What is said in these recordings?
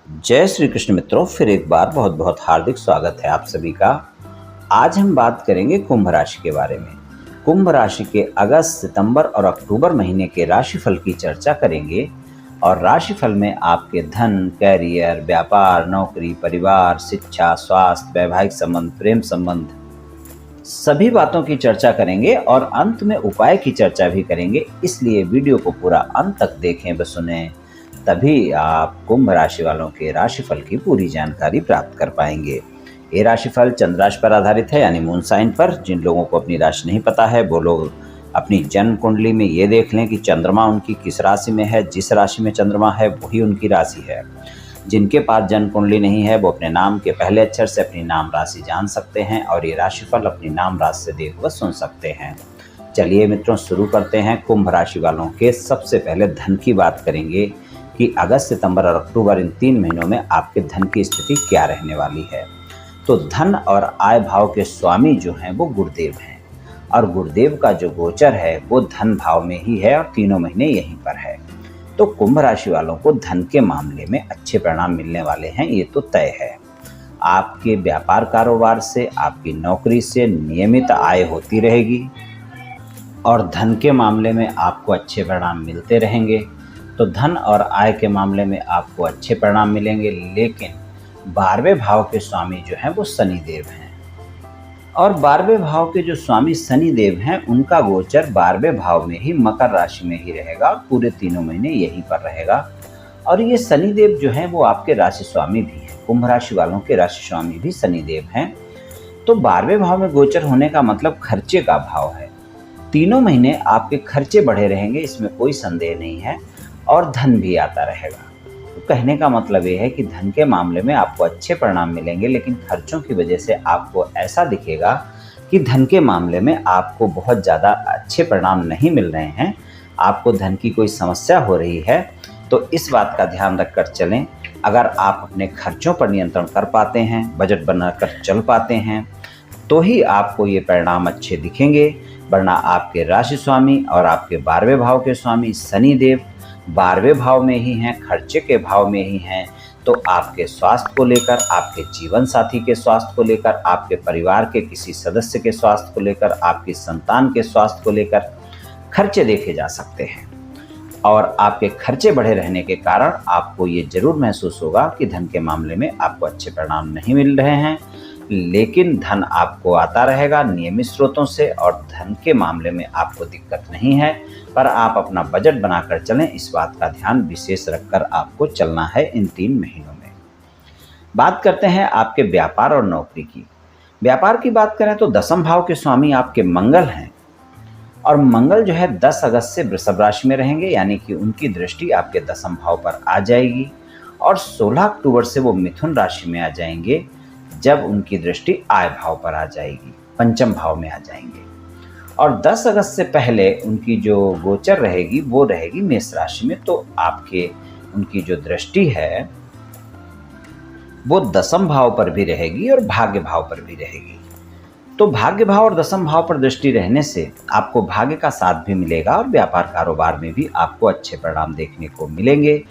जय श्री कृष्ण मित्रों, फिर एक बार बहुत बहुत हार्दिक स्वागत है आप सभी का। आज हम बात करेंगे कुंभ राशि के बारे में। कुंभ राशि के अगस्त, सितंबर और अक्टूबर महीने के राशिफल की चर्चा करेंगे और राशिफल में आपके धन, कैरियर, व्यापार, नौकरी, परिवार, शिक्षा, स्वास्थ्य, वैवाहिक संबंध, प्रेम संबंध सभी बातों की चर्चा करेंगे और अंत में उपाय की चर्चा भी करेंगे। इसलिए वीडियो को पूरा अंत तक देखें व सुनें, तभी आप कुंभ राशि वालों के राशिफल की पूरी जानकारी प्राप्त कर पाएंगे। ये राशिफल चंद्र राशि पर आधारित है, यानी मून साइन पर। जिन लोगों को अपनी राशि नहीं पता है वो लोग अपनी जन्म कुंडली में ये देख लें कि चंद्रमा उनकी किस राशि में है। जिस राशि में चंद्रमा है वही उनकी राशि है। जिनके पास जन्म कुंडली नहीं है वो अपने नाम के पहले अक्षर से अपनी नाम राशि जान सकते हैं और ये राशिफल अपनी नाम राशि से देख व सुन सकते हैं। चलिए मित्रों, शुरू करते हैं। कुंभ राशि वालों के सबसे पहले धन की बात करेंगे कि अगस्त, सितंबर और अक्टूबर इन 3 महीनों में आपके धन की स्थिति क्या रहने वाली है। तो धन और आय भाव के स्वामी जो हैं वो गुरुदेव हैं और गुरुदेव का जो गोचर है वो धन भाव में ही है और तीनों महीने यहीं पर है। तो कुंभ राशि वालों को धन के मामले में अच्छे परिणाम मिलने वाले हैं, ये तो तय है। आपके व्यापार कारोबार से, आपकी नौकरी से नियमित आय होती रहेगी और धन के मामले में आपको अच्छे परिणाम मिलते रहेंगे। तो धन और आय के मामले में आपको अच्छे परिणाम मिलेंगे, लेकिन 12वें भाव के स्वामी जो हैं वो शनिदेव हैं और 12वें भाव के जो स्वामी शनिदेव हैं उनका गोचर 12वें भाव में ही, मकर राशि में ही रहेगा। पूरे तीनों महीने यहीं पर रहेगा और ये शनिदेव जो हैं वो आपके राशि स्वामी भी हैं। कुंभ राशि वालों के राशि स्वामी भी शनिदेव हैं। तो 12वें भाव में गोचर होने का मतलब खर्चे का भाव है। तीनों महीने आपके खर्चे बढ़े रहेंगे, इसमें कोई संदेह नहीं है, और धन भी आता रहेगा। तो कहने का मतलब ये है कि धन के मामले में आपको अच्छे परिणाम मिलेंगे, लेकिन खर्चों की वजह से आपको ऐसा दिखेगा कि धन के मामले में आपको बहुत ज़्यादा अच्छे परिणाम नहीं मिल रहे हैं, आपको धन की कोई समस्या हो रही है। तो इस बात का ध्यान रखकर चलें। अगर आप अपने खर्चों पर नियंत्रण कर पाते हैं, बजट बनाकर चल पाते हैं, तो ही आपको ये परिणाम अच्छे दिखेंगे। वरना आपके राशि स्वामी और आपके 12वें भाव के स्वामी शनिदेव 12वें भाव में ही हैं, खर्चे के भाव में ही हैं। तो आपके स्वास्थ्य को लेकर, आपके जीवन साथी के स्वास्थ्य को लेकर, आपके परिवार के किसी सदस्य के स्वास्थ्य को लेकर, आपकी संतान के स्वास्थ्य को लेकर खर्चे देखे जा सकते हैं और आपके खर्चे बढ़े रहने के कारण आपको ये जरूर महसूस होगा कि धन के मामले में आपको अच्छे परिणाम नहीं मिल रहे हैं, लेकिन धन आपको आता रहेगा नियमित स्रोतों से और धन के मामले में आपको दिक्कत नहीं है। पर आप अपना बजट बनाकर चलें, इस बात का ध्यान विशेष रखकर आपको चलना है इन 3 महीनों में। बात करते हैं आपके व्यापार और नौकरी की। व्यापार की बात करें तो 10वें भाव के स्वामी आपके मंगल हैं और मंगल जो है 10 अगस्त से वृषभ राशि में रहेंगे, यानी कि उनकी दृष्टि आपके 10वें भाव पर आ जाएगी और 16 अक्टूबर से वो मिथुन राशि में आ जाएंगे, जब उनकी दृष्टि आय भाव पर आ जाएगी, पंचम भाव में आ जाएंगे। और 10 अगस्त से पहले उनकी जो गोचर रहेगी वो रहेगी मेष राशि में। तो आपके उनकी जो दृष्टि है वो 10वें भाव पर भी रहेगी और भाग्य भाव पर भी रहेगी। तो भाग्य भाव और 10वें भाव पर दृष्टि रहने से आपको भाग्य का साथ भी मिलेगा और व्यापार कारोबार में भी आपको अच्छे परिणाम देखने को मिलेंगे।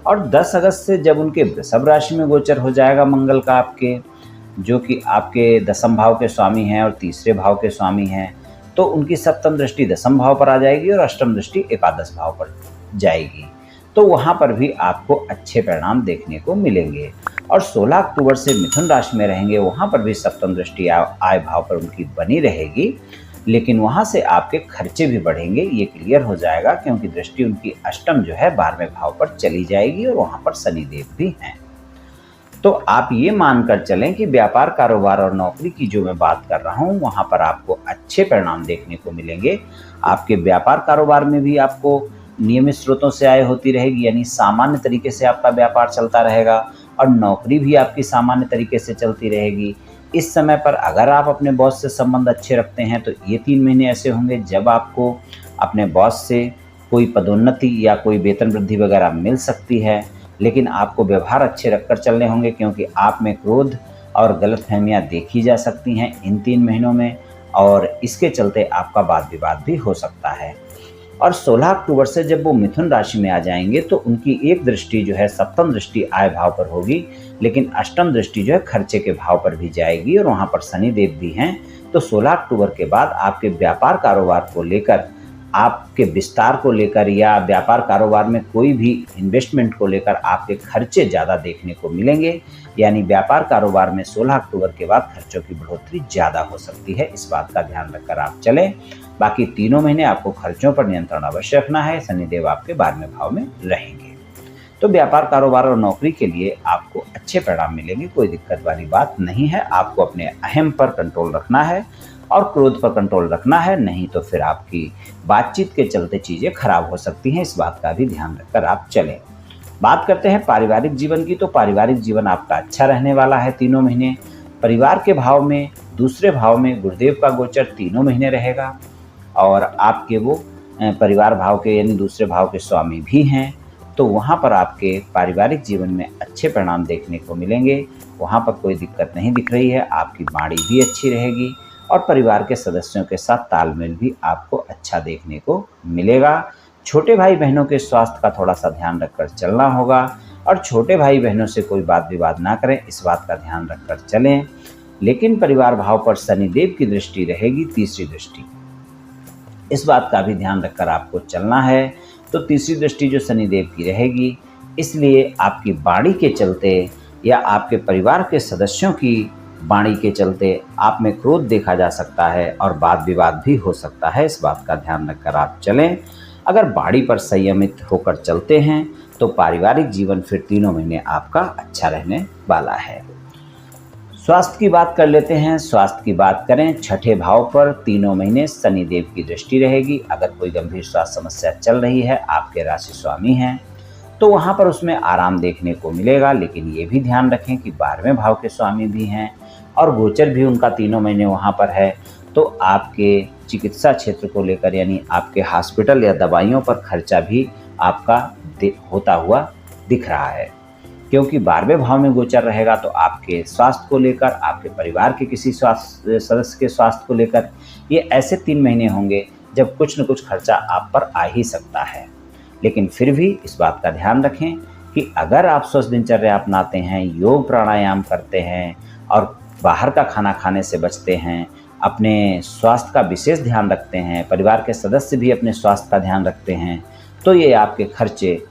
और 10 अगस्त से जब उनके वृषभ राशि में गोचर हो जाएगा मंगल का, आपके जो कि आपके 10वें भाव के स्वामी हैं और तीसरे भाव के स्वामी हैं, तो उनकी सप्तम दृष्टि 10वें भाव पर आ जाएगी और अष्टम दृष्टि एकादश भाव पर जाएगी। तो वहाँ पर भी आपको अच्छे परिणाम देखने को मिलेंगे। और 16 अक्टूबर से मिथुन राशि में रहेंगे, वहाँ पर भी सप्तम दृष्टि आय भाव पर उनकी बनी रहेगी, लेकिन वहाँ से आपके खर्चे भी बढ़ेंगे, ये क्लियर हो जाएगा, क्योंकि दृष्टि उनकी अष्टम जो है 12वें भाव पर चली जाएगी और वहाँ पर शनिदेव भी हैं। तो आप ये मानकर चलें कि व्यापार कारोबार और नौकरी की जो मैं बात कर रहा हूँ वहाँ पर आपको अच्छे परिणाम देखने को मिलेंगे। आपके व्यापार कारोबार में भी आपको नियमित स्रोतों से आय होती रहेगी, यानी सामान्य तरीके से आपका व्यापार चलता रहेगा और नौकरी भी आपकी सामान्य तरीके से चलती रहेगी। इस समय पर अगर आप अपने बॉस से संबंध अच्छे रखते हैं तो ये 3 महीने ऐसे होंगे जब आपको अपने बॉस से कोई पदोन्नति या कोई वेतन वृद्धि वगैरह मिल सकती है, लेकिन आपको व्यवहार अच्छे रखकर चलने होंगे, क्योंकि आप में क्रोध और गलतफहमियां देखी जा सकती हैं इन 3 महीनों में और इसके चलते आपका वाद विवाद भी हो सकता है। और 16 अक्टूबर से जब वो मिथुन राशि में आ जाएंगे तो उनकी एक दृष्टि जो है सप्तम दृष्टि आय भाव पर होगी, लेकिन अष्टम दृष्टि जो है खर्चे के भाव पर भी जाएगी और वहाँ पर शनि देव भी हैं। तो 16 अक्टूबर के बाद आपके व्यापार कारोबार को लेकर, आपके विस्तार को लेकर या व्यापार कारोबार में कोई भी इन्वेस्टमेंट को लेकर आपके खर्चे ज़्यादा देखने को मिलेंगे। यानी व्यापार कारोबार में 16 अक्टूबर के बाद खर्चों की बढ़ोतरी ज़्यादा हो सकती है, इस बात का ध्यान रखकर आप चलें। बाकी तीनों महीने आपको खर्चों पर नियंत्रण अवश्य रखना है, शनिदेव आपके 12वें भाव में रहेंगे। तो व्यापार कारोबार और नौकरी के लिए आपको अच्छे परिणाम मिलेंगे, कोई दिक्कत वाली बात नहीं है। आपको अपने अहम पर कंट्रोल रखना है और क्रोध पर कंट्रोल रखना है, नहीं तो फिर आपकी बातचीत के चलते चीज़ें खराब हो सकती हैं, इस बात का भी ध्यान रखकर आप चलें। बात करते हैं पारिवारिक जीवन की, तो पारिवारिक जीवन आपका अच्छा रहने वाला है तीनों महीने। परिवार के भाव में, दूसरे भाव में गुरुदेव का गोचर तीनों महीने रहेगा और आपके वो परिवार भाव के यानी दूसरे भाव के स्वामी भी हैं, तो वहाँ पर आपके पारिवारिक जीवन में अच्छे परिणाम देखने को मिलेंगे। वहाँ पर कोई दिक्कत नहीं दिख रही है, आपकी वाणी भी अच्छी रहेगी और परिवार के सदस्यों के साथ तालमेल भी आपको अच्छा देखने को मिलेगा। छोटे भाई बहनों के स्वास्थ्य का थोड़ा सा ध्यान रखकर चलना होगा और छोटे भाई बहनों से कोई बात विवाद ना करें, इस बात का ध्यान रखकर चलें। लेकिन परिवार भाव पर शनिदेव की दृष्टि रहेगी, तीसरी दृष्टि, इस बात का भी ध्यान रखकर आपको चलना है। तो तीसरी दृष्टि जो शनिदेव की रहेगी, इसलिए आपकी वाणी के चलते या आपके परिवार के सदस्यों की वाणी के चलते आप में क्रोध देखा जा सकता है और वाद विवाद भी हो सकता है, इस बात का ध्यान रखकर आप चलें। अगर वाणी पर संयमित होकर चलते हैं तो पारिवारिक जीवन फिर तीनों महीने आपका अच्छा रहने वाला है। स्वास्थ्य की बात कर लेते हैं। स्वास्थ्य की बात करें, छठे भाव पर तीनों महीने शनिदेव की दृष्टि रहेगी। अगर कोई गंभीर स्वास्थ्य समस्या चल रही है, आपके राशि स्वामी हैं, तो वहाँ पर उसमें आराम देखने को मिलेगा। लेकिन ये भी ध्यान रखें कि 12वें भाव के स्वामी भी हैं और गोचर भी उनका तीनों महीने वहाँ पर है, तो आपके चिकित्सा क्षेत्र को लेकर यानी आपके हॉस्पिटल या दवाइयों पर खर्चा भी आपका होता हुआ दिख रहा है, क्योंकि 12वें भाव में गोचर रहेगा। तो आपके स्वास्थ्य को लेकर, आपके परिवार के किसी स्वास्थ्य सदस्य के स्वास्थ्य को लेकर ये ऐसे 3 महीने होंगे जब कुछ न कुछ खर्चा आप पर आ ही सकता है। लेकिन फिर भी इस बात का ध्यान रखें कि अगर आप स्वस्थ दिनचर्या अपनाते हैं, योग प्राणायाम करते हैं और बाहर का खाना खाने से बचते हैं, अपने स्वास्थ्य का विशेष ध्यान रखते हैं, परिवार के सदस्य भी अपने स्वास्थ्य का ध्यान रखते हैं, तो ये आपके खर्चे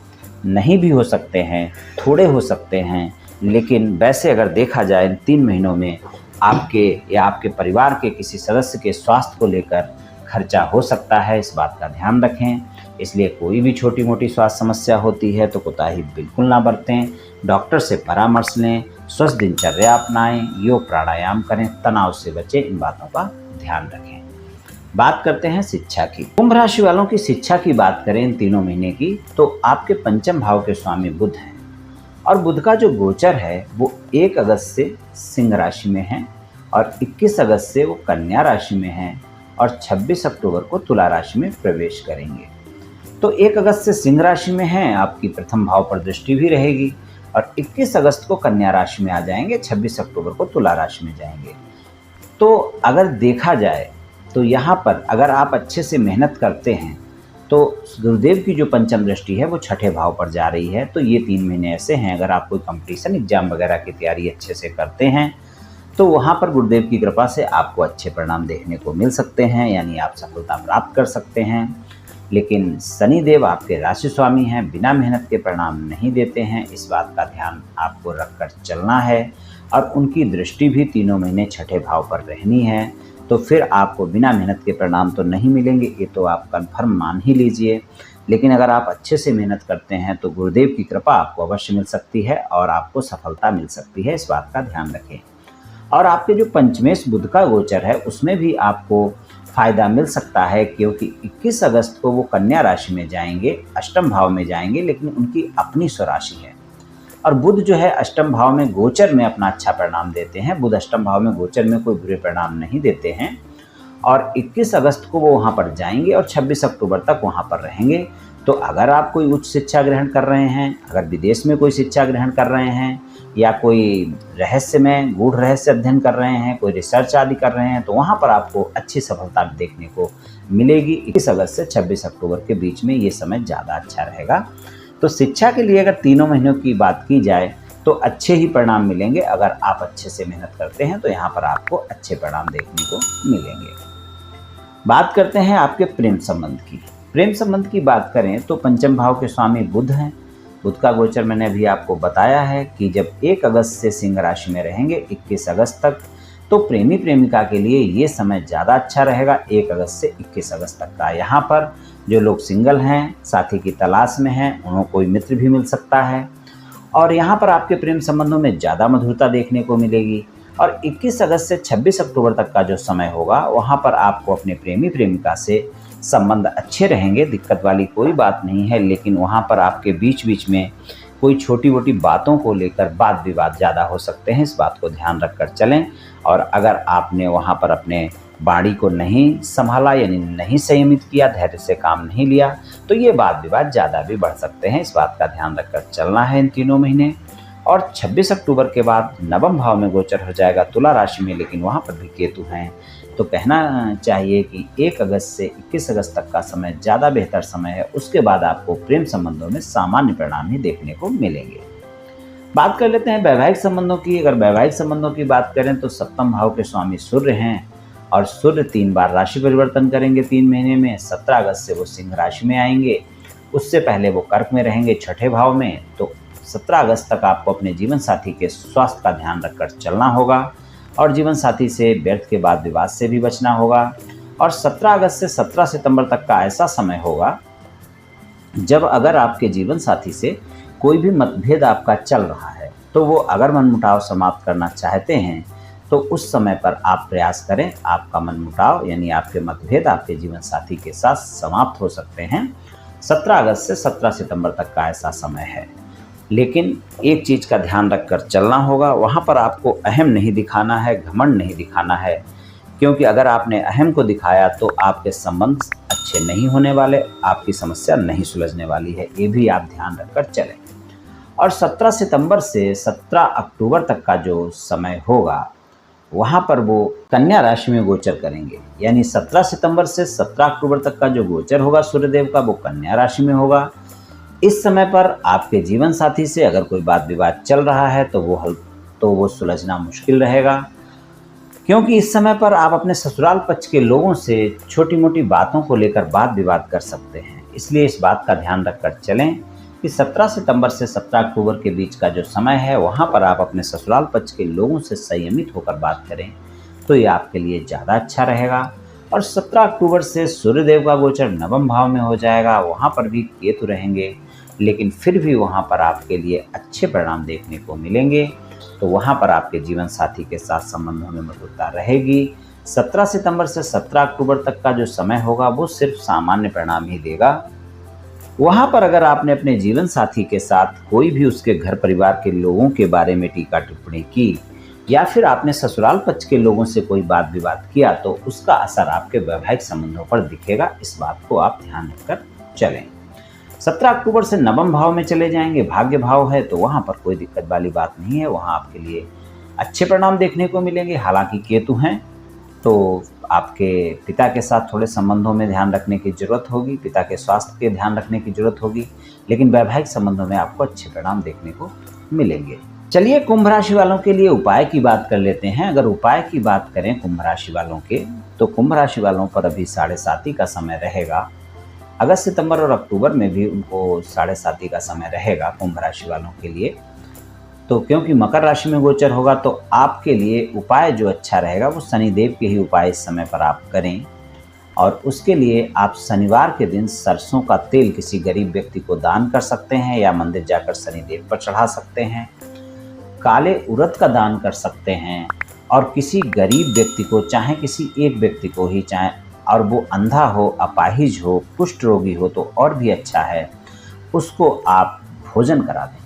नहीं भी हो सकते हैं, थोड़े हो सकते हैं, लेकिन वैसे अगर देखा जाए इन 3 महीनों में आपके या आपके परिवार के किसी सदस्य के स्वास्थ्य को लेकर खर्चा हो सकता है, इस बात का ध्यान रखें। इसलिए कोई भी छोटी मोटी स्वास्थ्य समस्या होती है तो कोताही बिल्कुल ना बरतें, डॉक्टर से परामर्श लें, स्वस्थ दिनचर्या अपनाएं, योग प्राणायाम करें, तनाव से बचें, इन बातों का ध्यान रखें। बात करते हैं शिक्षा की। कुंभ राशि वालों की शिक्षा की बात करें इन तीनों महीने की, तो आपके पंचम भाव के स्वामी बुध हैं और बुध का जो गोचर है वो 1 अगस्त से सिंह राशि में है और 21 अगस्त से वो कन्या राशि में है और 26 अक्टूबर को तुला राशि में प्रवेश करेंगे। तो 1 अगस्त से सिंह राशि में हैं, आपकी प्रथम भाव पर दृष्टि भी रहेगी और 21 अगस्त को कन्या राशि में आ जाएंगे, 26 अक्टूबर को तुला राशि में जाएंगे। तो अगर देखा जाए तो यहाँ पर अगर आप अच्छे से मेहनत करते हैं तो गुरुदेव की जो पंचम दृष्टि है वो छठे भाव पर जा रही है। तो ये 3 महीने ऐसे हैं, अगर आप कोई कंपटीशन एग्जाम वगैरह की तैयारी अच्छे से करते हैं तो वहाँ पर गुरुदेव की कृपा से आपको अच्छे परिणाम देखने को मिल सकते हैं, यानी आप सफलता प्राप्त कर सकते हैं। लेकिन शनिदेव आपके राशि स्वामी हैं, बिना मेहनत के परिणाम नहीं देते हैं, इस बात का ध्यान आपको रखकर चलना है। और उनकी दृष्टि भी तीनों महीने छठे भाव पर रहनी है, तो फिर आपको बिना मेहनत के परिणाम तो नहीं मिलेंगे, ये तो आप कंफर्म मान ही लीजिए। लेकिन अगर आप अच्छे से मेहनत करते हैं तो गुरुदेव की कृपा आपको अवश्य मिल सकती है और आपको सफलता मिल सकती है, इस बात का ध्यान रखें। और आपके जो पंचमेश बुध का गोचर है उसमें भी आपको फायदा मिल सकता है, क्योंकि 21 अगस्त को वो कन्या राशि में जाएंगे, अष्टम भाव में जाएंगे, लेकिन उनकी अपनी स्वराशि है। और बुध जो है अष्टम भाव में गोचर में अपना अच्छा परिणाम देते हैं, बुध अष्टम भाव में गोचर में कोई बुरे परिणाम नहीं देते हैं। और 21 अगस्त को वो वहाँ पर जाएंगे और 26 अक्टूबर तक वहाँ पर रहेंगे। तो अगर आप कोई उच्च शिक्षा ग्रहण कर रहे हैं, अगर विदेश में कोई शिक्षा ग्रहण कर रहे हैं या कोई रहस्यमय गूढ़ रहस्य अध्ययन कर रहे हैं, कोई रिसर्च आदि कर रहे हैं, तो वहाँ पर आपको अच्छी सफलता देखने को मिलेगी। 21 अगस्त से 26 अक्टूबर के बीच में ये समय ज़्यादा अच्छा रहेगा। तो शिक्षा के लिए अगर तीनों महीनों की बात की जाए तो अच्छे ही परिणाम मिलेंगे। अगर आप अच्छे से मेहनत करते हैं तो यहाँ पर आपको अच्छे परिणाम देखने को मिलेंगे। बात करते हैं आपके प्रेम संबंध की। प्रेम संबंध की बात करें तो पंचम भाव के स्वामी बुध हैं। बुध का गोचर मैंने अभी आपको बताया है कि जब 1 अगस्त से सिंह राशि में रहेंगे 21 अगस्त तक, तो प्रेमी प्रेमिका के लिए ये समय ज़्यादा अच्छा रहेगा 1 अगस्त से 21 अगस्त तक का। यहाँ पर जो लोग सिंगल हैं, साथी की तलाश में हैं, उन्हें कोई मित्र भी मिल सकता है और यहाँ पर आपके प्रेम संबंधों में ज़्यादा मधुरता देखने को मिलेगी। और 21 अगस्त से 26 अक्टूबर तक का जो समय होगा वहाँ पर आपको अपने प्रेमी प्रेमिका से संबंध अच्छे रहेंगे, दिक्कत वाली कोई बात नहीं है। लेकिन वहाँ पर आपके बीच बीच में कोई छोटी मोटी बातों को लेकर वाद विवाद ज़्यादा हो सकते हैं, इस बात को ध्यान रखकर चलें। और अगर आपने वहाँ पर अपने वाणी को नहीं संभाला यानी नहीं संयमित किया, धैर्य से काम नहीं लिया, तो ये वाद विवाद ज़्यादा भी बढ़ सकते हैं। इस बात का ध्यान रखकर चलना है इन तीनों महीने। और 26 अक्टूबर के बाद नवम भाव में गोचर हो जाएगा तुला राशि में, लेकिन वहाँ पर भी केतु हैं। तो कहना चाहिए कि 1 अगस्त से 21 अगस्त तक का समय ज़्यादा बेहतर समय है। उसके बाद आपको प्रेम संबंधों में सामान्य परिणाम ही देखने को मिलेंगे। बात कर लेते हैं वैवाहिक संबंधों की। अगर वैवाहिक संबंधों की बात करें तो सप्तम भाव के स्वामी सूर्य हैं और सूर्य 3 बार राशि परिवर्तन करेंगे 3 महीने में। 17 अगस्त से वो सिंह राशि में आएंगे, उससे पहले वो कर्क में रहेंगे 6ठे भाव में। तो 17 अगस्त तक आपको अपने जीवन साथी के स्वास्थ्य का ध्यान रखकर चलना होगा और जीवन साथी से व्यर्थ के बाद विवाद से भी बचना होगा। और 17 अगस्त से 17 सितंबर तक का ऐसा समय होगा जब अगर आपके जीवन साथी से कोई भी मतभेद आपका चल रहा है, तो वो अगर मनमुटाव समाप्त करना चाहते हैं तो उस समय पर आप प्रयास करें। आपका मनमुटाव यानी आपके मतभेद आपके जीवन साथी के साथ समाप्त हो सकते हैं। 17 अगस्त से 17 सितंबर तक का ऐसा समय है। लेकिन एक चीज़ का ध्यान रखकर चलना होगा, वहाँ पर आपको अहम नहीं दिखाना है, घमंड नहीं दिखाना है, क्योंकि अगर आपने अहम को दिखाया तो आपके संबंध अच्छे नहीं होने वाले, आपकी समस्या नहीं सुलझने वाली है। ये भी आप ध्यान रखकर चलें। और 17 सितंबर से 17 अक्टूबर तक का जो समय होगा वहाँ पर वो कन्या राशि में गोचर करेंगे। यानी 17 सितंबर से 17 अक्टूबर तक का जो गोचर होगा सूर्यदेव का, वो कन्या राशि में होगा। इस समय पर आपके जीवन साथी से अगर कोई वाद विवाद चल रहा है तो वो सुलझना मुश्किल रहेगा, क्योंकि इस समय पर आप अपने ससुराल पक्ष के लोगों से छोटी मोटी बातों को लेकर वाद विवाद कर सकते हैं। इसलिए इस बात का ध्यान रखकर चलें कि 17 सितंबर से 17 अक्टूबर के बीच का जो समय है वहाँ पर आप अपने ससुराल पक्ष के लोगों से संयमित होकर बात करें तो ये आपके लिए ज़्यादा अच्छा रहेगा। और 17 अक्टूबर से सूर्यदेव का गोचर नवम भाव में हो जाएगा, वहाँ पर भी केतु रहेंगे, लेकिन फिर भी वहाँ पर आपके लिए अच्छे परिणाम देखने को मिलेंगे। तो वहाँ पर आपके जीवन साथी के साथ संबंधों में मधुरता रहेगी। 17 सितंबर से 17 अक्टूबर तक का जो समय होगा वो सिर्फ सामान्य परिणाम ही देगा। वहाँ पर अगर आपने अपने जीवन साथी के साथ कोई भी उसके घर परिवार के लोगों के बारे में टीका टिप्पणी की या फिर आपने ससुराल पक्ष के लोगों से कोई वाद विवाद किया तो उसका असर आपके वैवाहिक संबंधों पर दिखेगा। इस बात को आप ध्यान रखकर चलें। 17 अक्टूबर से नवम भाव में चले जाएंगे, भाग्य भाव है, तो वहाँ पर कोई दिक्कत वाली बात नहीं है। वहाँ आपके लिए अच्छे परिणाम देखने को मिलेंगे। हालांकि केतु हैं तो आपके पिता के साथ थोड़े संबंधों में ध्यान रखने की ज़रूरत होगी, पिता के स्वास्थ्य के ध्यान रखने की ज़रूरत होगी, लेकिन वैवाहिक संबंधों में आपको अच्छे परिणाम देखने को मिलेंगे। चलिए कुंभ राशि वालों के लिए उपाय की बात कर लेते हैं। अगर उपाय की बात करें कुंभ राशि वालों के, तो कुंभ राशि वालों पर अभी 7.5 का समय रहेगा। अगस्त सितंबर और अक्टूबर में भी उनको 7.5 का समय रहेगा कुंभ राशि वालों के लिए। तो क्योंकि मकर राशि में गोचर होगा तो आपके लिए उपाय जो अच्छा रहेगा वो शनिदेव के ही उपाय इस समय पर आप करें। और उसके लिए आप शनिवार के दिन सरसों का तेल किसी गरीब व्यक्ति को दान कर सकते हैं या मंदिर जाकर शनिदेव पर चढ़ा सकते हैं। काले उड़द का दान कर सकते हैं और किसी गरीब व्यक्ति को, चाहे किसी एक व्यक्ति को ही, चाहे और वो अंधा हो, अपाहिज हो, कुष्ठ रोगी हो तो और भी अच्छा है, उसको आप भोजन करा दें।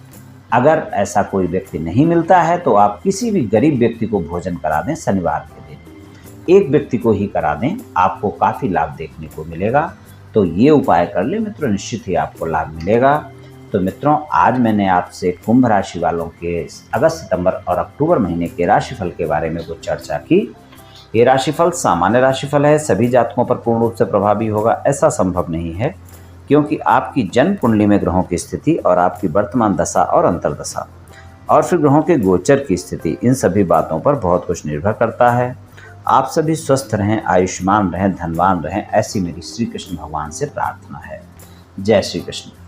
अगर ऐसा कोई व्यक्ति नहीं मिलता है तो आप किसी भी गरीब व्यक्ति को भोजन करा दें शनिवार के दिन। एक व्यक्ति को ही करा दें, आपको काफ़ी लाभ देखने को मिलेगा। तो ये उपाय कर ले मित्रों, निश्चित ही आपको लाभ मिलेगा। तो मित्रों, आज मैंने आपसे कुंभ राशि वालों के अगस्त, सितंबर और अक्टूबर महीने के राशिफल के बारे में कुछ चर्चा की। ये राशिफल सामान्य राशिफल है, सभी जातकों पर पूर्ण रूप से प्रभावी होगा ऐसा संभव नहीं है, क्योंकि आपकी जन्म कुंडली में ग्रहों की स्थिति और आपकी वर्तमान दशा और अंतर्दशा और फिर ग्रहों के गोचर की स्थिति, इन सभी बातों पर बहुत कुछ निर्भर करता है। आप सभी स्वस्थ रहें, आयुष्मान रहें, धनवान रहें, ऐसी मेरी श्री कृष्ण भगवान से प्रार्थना है। जय श्री कृष्ण।